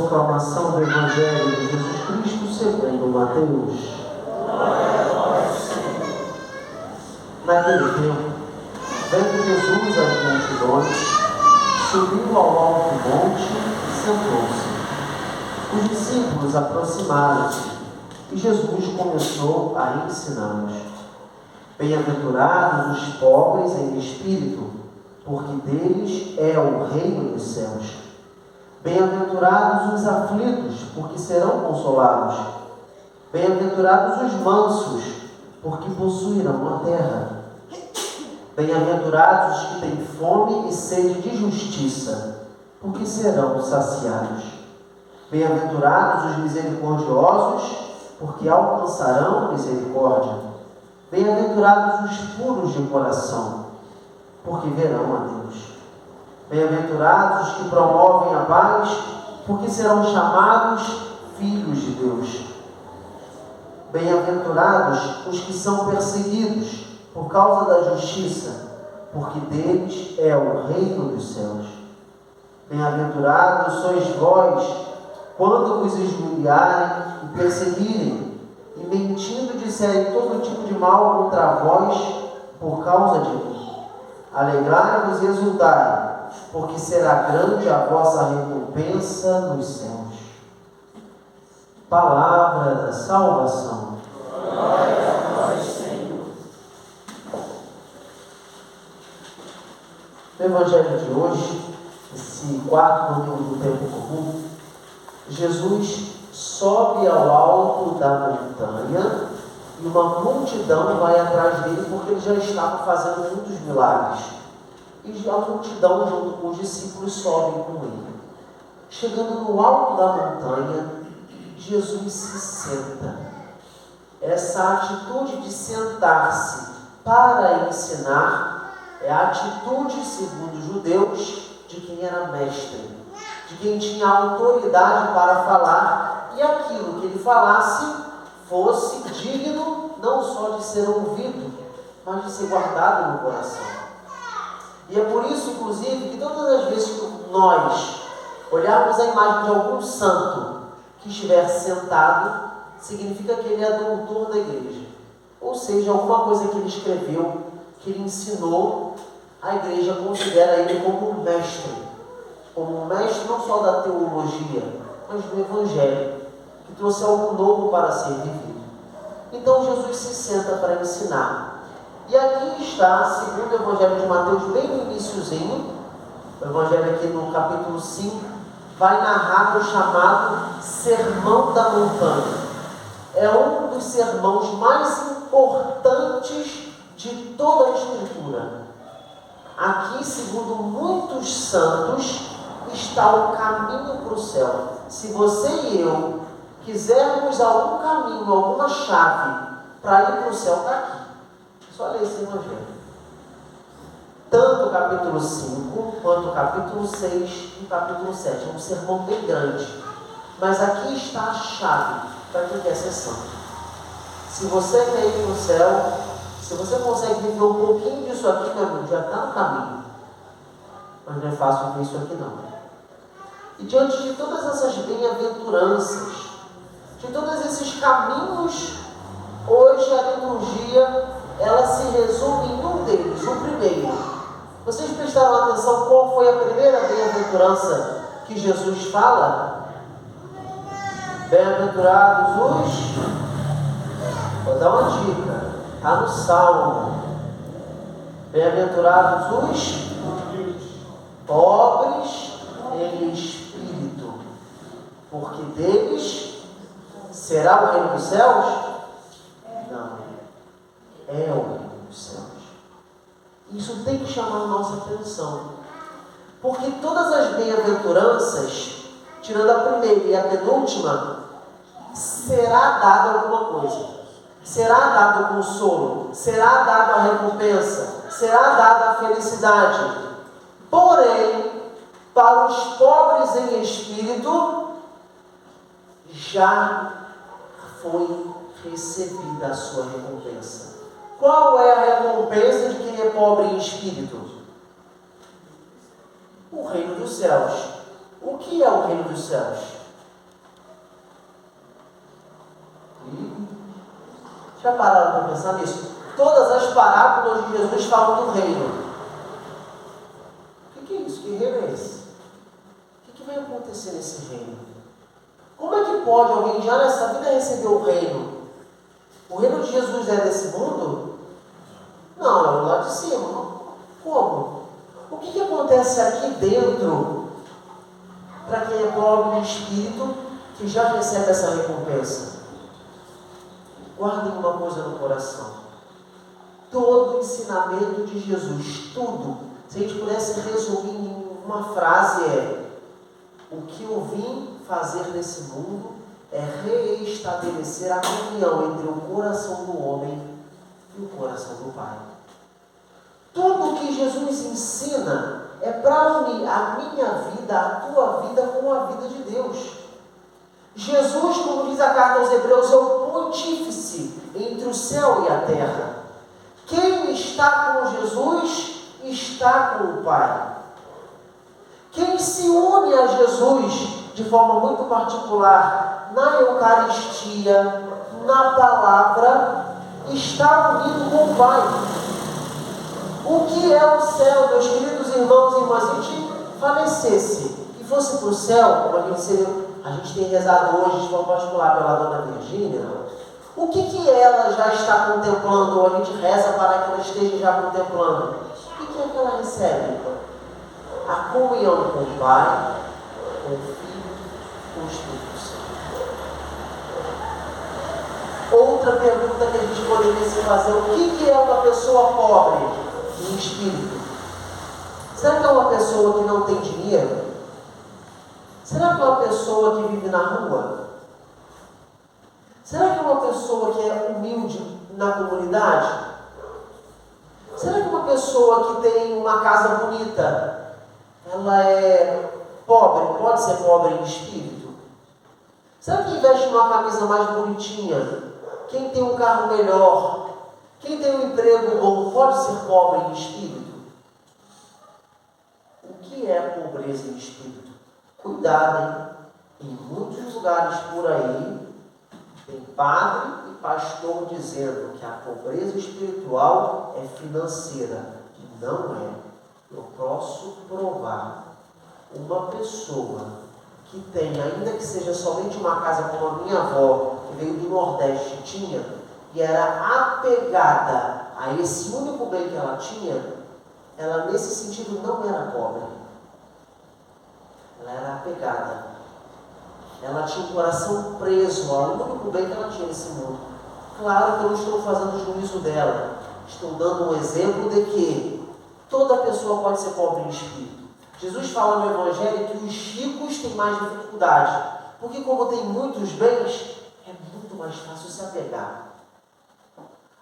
proclamação do Evangelho de Jesus Cristo segundo Mateus. Naquele tempo, vendo Jesus as multidões, subiu ao alto monte e sentou-se. Os discípulos aproximaram-se e Jesus começou a ensinar-os. Bem-aventurados os pobres em espírito, porque deles é o reino dos céus. Bem-aventurados os aflitos, porque serão consolados. Bem-aventurados os mansos, porque possuirão a terra. Bem-aventurados os que têm fome e sede de justiça, porque serão saciados. Bem-aventurados os misericordiosos, porque alcançarão misericórdia. Bem-aventurados os puros de coração, porque verão a Deus. Bem-aventurados os que promovem a paz, porque serão chamados filhos de Deus. Bem-aventurados os que são perseguidos por causa da justiça, porque deles é o reino dos céus. Bem-aventurados sois vós, quando vos esmurrarem e perseguirem, e mentindo disserem todo tipo de mal contra vós por causa de mim. Alegrai-vos e exultai, porque será grande a vossa recompensa nos céus. Palavra da salvação. Glória a vós, Senhor. No Evangelho de hoje, esse quarto domingo do tempo comum, Jesus sobe ao alto da montanha e uma multidão vai atrás dele porque ele já estava fazendo muitos milagres. E a multidão, junto com os discípulos, sobem com ele. Chegando no alto da montanha, Jesus se senta. Essa atitude de sentar-se para ensinar é a atitude, segundo os judeus, de quem era mestre, de quem tinha autoridade para falar, e aquilo que ele falasse fosse digno não só de ser ouvido, mas de ser guardado no coração. E é por isso, inclusive, que todas as vezes que nós olharmos a imagem de algum santo que estiver sentado, significa que ele é doutor da igreja. Ou seja, alguma coisa que ele escreveu, que ele ensinou, a igreja considera ele como um mestre. Como um mestre não só da teologia, mas do Evangelho, que trouxe algo novo para ser vivido. Então Jesus se senta para ensinar. E aqui está, segundo o Evangelho de Mateus, bem no iniciozinho, o Evangelho aqui no capítulo 5, vai narrar o chamado Sermão da Montanha. É um dos sermões mais importantes de toda a Escritura. Aqui, segundo muitos santos, está o caminho para o céu. Se você e eu quisermos algum caminho, alguma chave para ir para o céu, está aqui. Só ler esse Evangelho. Tanto o capítulo 5, quanto o capítulo 6 e o capítulo 7. É um sermão bem grande. Mas aqui está a chave para quem quer ser santo. Se você quer ir para o céu, se você consegue viver um pouquinho disso aqui, meu amigo, já está no caminho. Mas não é fácil viver isso aqui não. E diante de todas essas bem-aventuranças, de todos esses caminhos, hoje a liturgia, ela se resume em um deles, o primeiro. Vocês prestaram atenção qual foi a primeira bem-aventurança que Jesus fala? Bem-aventurados os... Vou dar uma dica. Está no Salmo. Bem-aventurados os pobres em espírito, porque deles será o reino dos céus? Não. É o reino dos céus. Isso tem que chamar a nossa atenção. Porque todas as bem-aventuranças, tirando a primeira e a penúltima, será dado alguma coisa. Será dado o consolo, será dado a recompensa, será dada a felicidade. Porém, para os pobres em espírito, já foi recebida a sua recompensa. Qual é a recompensa de quem é pobre em espírito? O reino dos céus. O que é o reino dos céus? Já pararam para pensar nisso? Todas as parábolas de Jesus falam do reino. O que é isso? Que reino é esse? O que vai acontecer nesse reino? Como é que pode alguém já nessa vida receber o reino? O reino de Jesus é desse mundo? Não, é o lá de cima. Como? O que acontece aqui dentro para quem é pobre de espírito que já recebe essa recompensa? Guardem uma coisa no coração. Todo o ensinamento de Jesus, tudo, se a gente pudesse resumir em uma frase, o que eu vim fazer nesse mundo é reestabelecer a comunhão entre o coração do homem e o coração do Pai. Tudo que Jesus ensina é para unir a minha vida, a tua vida com a vida de Deus. Jesus, como diz a carta aos Hebreus, é o pontífice entre o céu e a terra. Quem está com Jesus está com o Pai. Quem se une a Jesus de forma muito particular na Eucaristia, na palavra, está unido com o Pai. O que é o céu, meus queridos irmãos e irmãs? Se a gente falecesse e fosse para o céu, como a gente tem rezado hoje de forma particular pela Dona Virgínia, o que ela já está contemplando, ou a gente reza para que ela esteja já contemplando? O que é que ela recebe? A comunhão com o Pai, com o Filho, com o Espírito Santo. Outra pergunta que a gente poderia se fazer: o que é uma pessoa pobre em espírito? Será que é uma pessoa que não tem dinheiro? Será que é uma pessoa que vive na rua? Será que é uma pessoa que é humilde na comunidade? Será que é uma pessoa que tem uma casa bonita, ela é pobre, pode ser pobre em espírito? Será que veste uma camisa mais bonitinha, quem tem um carro melhor, quem tem um emprego bom, pode ser pobre em espírito? O que é pobreza em espírito? Cuidado, hein? Em muitos lugares por aí, tem padre e pastor dizendo que a pobreza espiritual é financeira. E não é. Eu posso provar uma pessoa que tem, ainda que seja somente uma casa como a minha avó, que veio do Nordeste, tinha, e era apegada a esse único bem que ela tinha, ela nesse sentido não era pobre. Ela era apegada. Ela tinha um coração preso ao único bem que ela tinha nesse mundo. Claro que eu não estou fazendo juízo dela. Estou dando um exemplo de que toda pessoa pode ser pobre em espírito. Jesus fala no Evangelho que os ricos têm mais dificuldade. Porque como tem muitos bens, é muito mais fácil se apegar.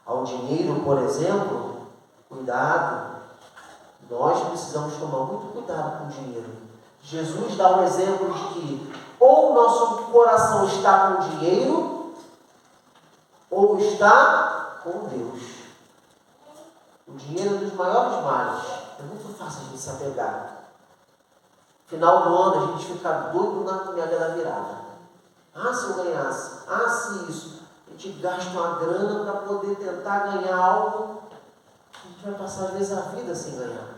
Ao dinheiro, por exemplo, cuidado. Nós precisamos tomar muito cuidado com o dinheiro. Jesus dá um exemplo de que ou o nosso coração está com o dinheiro, ou está com Deus. O dinheiro é um dos maiores males. É muito fácil a gente se apegar. Final do ano a gente fica doido na mega da virada. Ah, se eu ganhasse. Ah, se isso. A gente gasta uma grana para poder tentar ganhar algo. A gente vai passar às vezes a vida sem ganhar.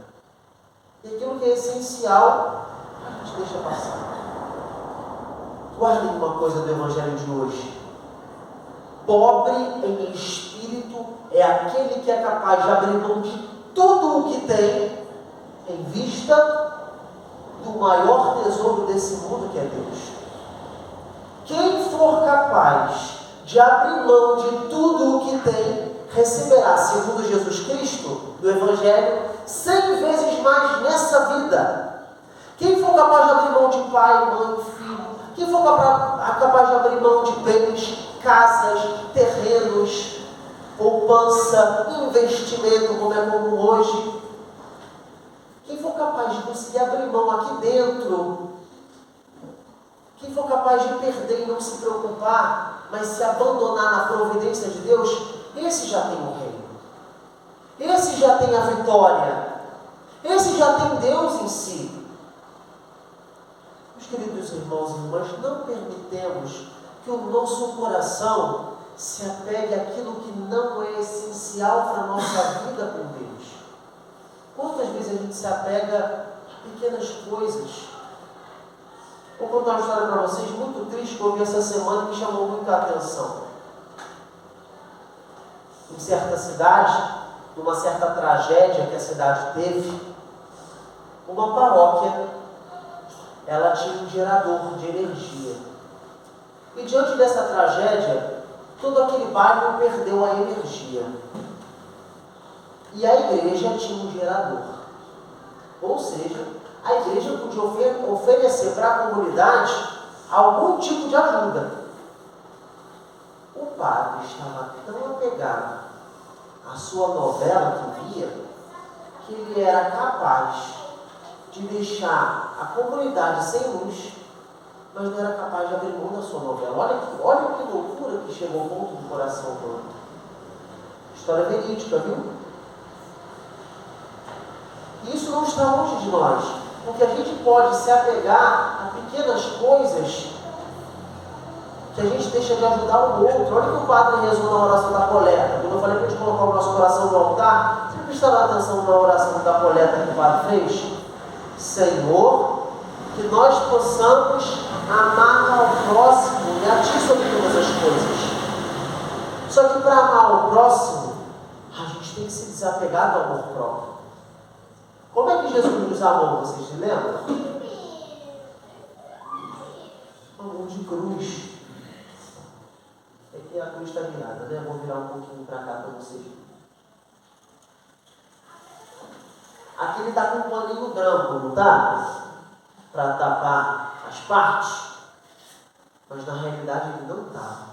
E aquilo que é essencial, a gente deixa passar. Guardem uma coisa do Evangelho de hoje. Pobre em espírito é aquele que é capaz de abrir mão de tudo o que tem em vista do maior tesouro desse mundo, que é Deus. Quem for capaz de abrir mão de tudo o que tem, receberá, segundo Jesus Cristo, do Evangelho, 100 vezes mais nessa vida. Quem for capaz de abrir mão de pai, mãe, filho, quem for capaz de abrir mão de bens, casas, terrenos, poupança, investimento, como é comum hoje, quem for capaz de conseguir abrir mão aqui dentro, quem for capaz de perder e não se preocupar, mas se abandonar na providência de Deus, esse já tem o reino. Esse já tem a vitória. Esse já tem Deus em si. Meus queridos irmãos e irmãs, não permitemos que o nosso coração se apegue àquilo que não é essencial para a nossa vida com Deus. Quantas vezes a gente se apega a pequenas coisas? Vou contar uma história para vocês muito triste que eu ouvi essa semana que me chamou muita atenção. Em certa cidade, numa certa tragédia que a cidade teve, uma paróquia, ela tinha um gerador de energia. E diante dessa tragédia, todo aquele bairro perdeu a energia. E a igreja tinha um gerador. Ou seja, a igreja podia oferecer para a comunidade algum tipo de ajuda. O padre estava tão apegado à sua novela que via, que ele era capaz de deixar a comunidade sem luz, mas não era capaz de abrir mão da sua novela. Olha que loucura que chegou ao ponto do coração humano. História verídica, viu? Isso não está longe de nós, porque a gente pode se apegar a pequenas coisas que a gente deixa de ajudar o outro. Olha que o padre rezou na oração da coleta. Quando eu falei para a gente colocar o nosso coração no altar, você prestaram atenção na oração da coleta que o padre fez? Senhor, que nós possamos amar ao próximo e a Ti sobre todas as coisas. Só que para amar o próximo, a gente tem que se desapegar do amor próprio. Como é que Jesus nos amou? Vocês se lembram? Amor de cruz. É que a cruz está virada, né? Vou virar um pouquinho para cá para vocês. Aqui ele está com um paninho branco, não está? Para tapar as partes. Mas na realidade ele não estava.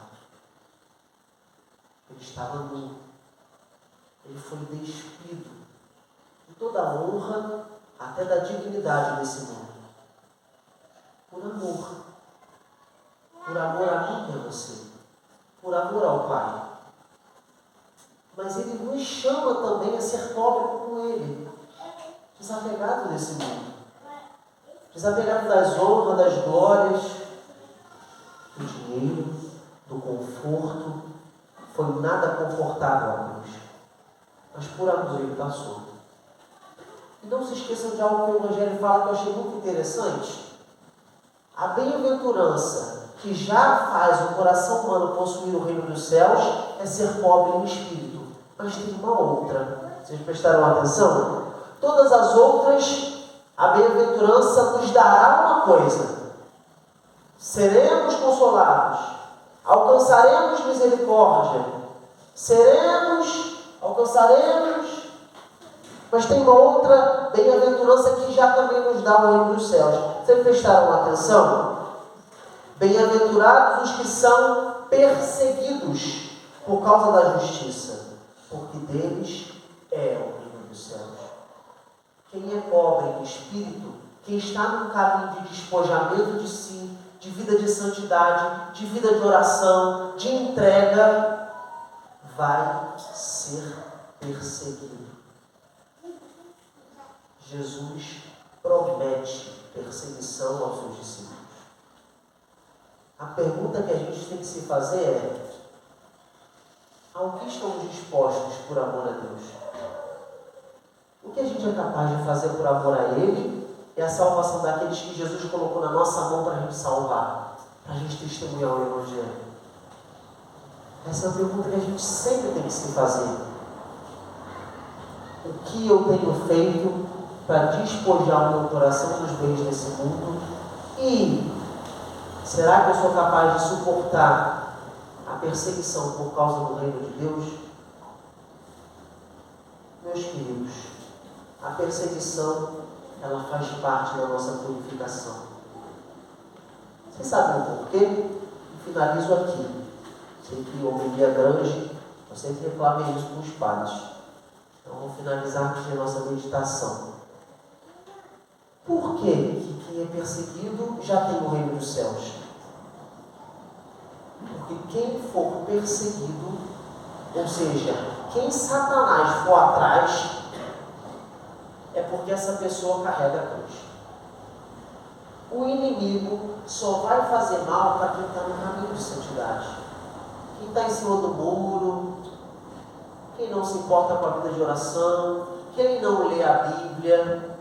Ele estava nu. Ele foi despido de toda a honra, até da dignidade desse mundo. Por amor. Por amor a mim e a você. Por amor ao Pai. Mas Ele nos chama também a ser pobre como Ele. Desapegado desse mundo. Desapegado das honras, das glórias, do dinheiro, do conforto. Foi nada confortável a cruz. Mas por amor Ele passou. E não se esqueçam de algo que o Evangelho fala que eu achei muito interessante. A bem-aventurança que já faz o coração humano possuir o reino dos céus é ser pobre em espírito. Mas tem uma outra. Vocês prestaram atenção? Todas as outras, a bem-aventurança nos dará uma coisa. Seremos consolados. Alcançaremos misericórdia. Alcançaremos. Mas tem uma outra bem-aventurança que já também nos dá o reino dos céus. Vocês prestaram atenção? Bem-aventurados os que são perseguidos por causa da justiça, porque deles é o reino dos céus. Quem é pobre em espírito, quem está num caminho de despojamento de si, de vida de santidade, de vida de oração, de entrega, vai ser perseguido. Jesus promete perseguição aos seus discípulos. A pergunta que a gente tem que se fazer é: ao que estamos dispostos por amor a Deus? O que a gente é capaz de fazer por amor a Ele é a salvação daqueles que Jesus colocou na nossa mão para a gente salvar, para a gente testemunhar o Evangelho. Essa é a pergunta que a gente sempre tem que se fazer. O que eu tenho feito para despojar o meu coração dos bens desse mundo? E será que eu sou capaz de suportar a perseguição por causa do reino de Deus? Meus queridos, a perseguição, ela faz parte da nossa purificação. Vocês sabem o porquê? E finalizo aqui. Sei que homilia grande, eu sempre reclamei isso com os padres. Então vou finalizar aqui a nossa meditação. Por que quem é perseguido já tem o reino dos céus? Porque quem for perseguido, ou seja, quem Satanás for atrás, é porque essa pessoa carrega a cruz. O inimigo só vai fazer mal para quem está no caminho de santidade. quem está em cima do muro, quem não se importa com a vida de oração, quem não lê a Bíblia,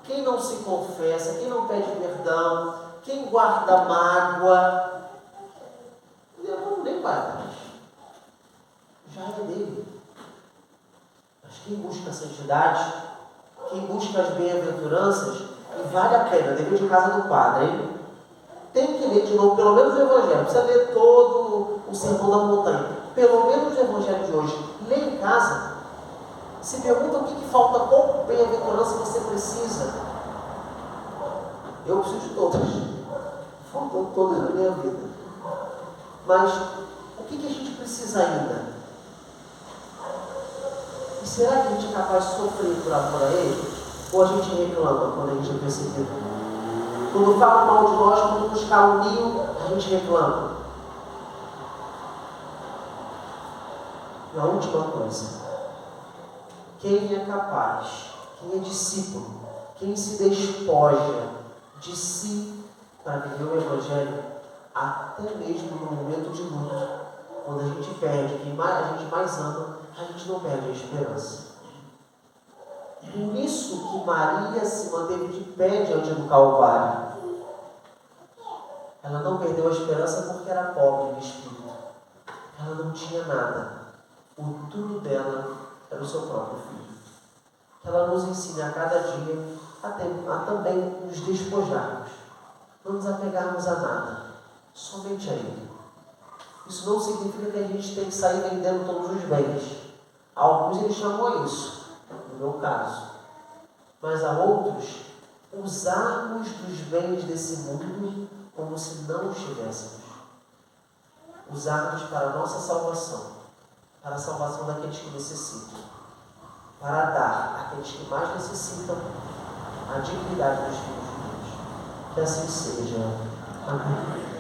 quem não se confessa, quem não pede perdão, quem guarda mágoa, Deus não nem vai atrás. Já é dele. Mas quem busca a santidade, quem busca as bem-aventuranças, e vale a pena, dever de casa do padre, hein? Tem que ler de novo, pelo menos o Evangelho. Precisa ler todo o Sermão da Montanha. Pelo menos o Evangelho de hoje. Lê em casa. Se pergunta o que falta, qual bem-aventurança você precisa. Eu preciso de todas. Faltam todas na minha vida. Mas o que a gente precisa ainda? E será que a gente é capaz de sofrer por amor a Ele? Ou a gente reclama quando a gente é perseguido? Quando falam mal de nós, quando nos caluniam, a gente reclama. E a última coisa, quem é capaz, quem é discípulo, quem se despoja de si para viver o Evangelho, até mesmo no momento de luto, quando a gente perde quem a gente mais ama, a gente não perde a esperança. Por isso que Maria se manteve de pé diante do Calvário. Ela não perdeu a esperança porque era pobre de espírito. Ela não tinha nada. O tudo dela era o seu próprio filho. Que ela nos ensine a cada dia a também nos despojarmos. Não nos apegarmos a nada. Somente a Ele. Isso não significa que a gente tem que sair vendendo todos os bens. Alguns Ele chamou a isso. No meu caso. Mas a outros, usarmos dos bens desse mundo como se não os tivéssemos. Usarmos para a nossa salvação, para a salvação daqueles que necessitam, para dar àqueles que mais necessitam a dignidade dos filhos de Deus. Que assim seja. Amém.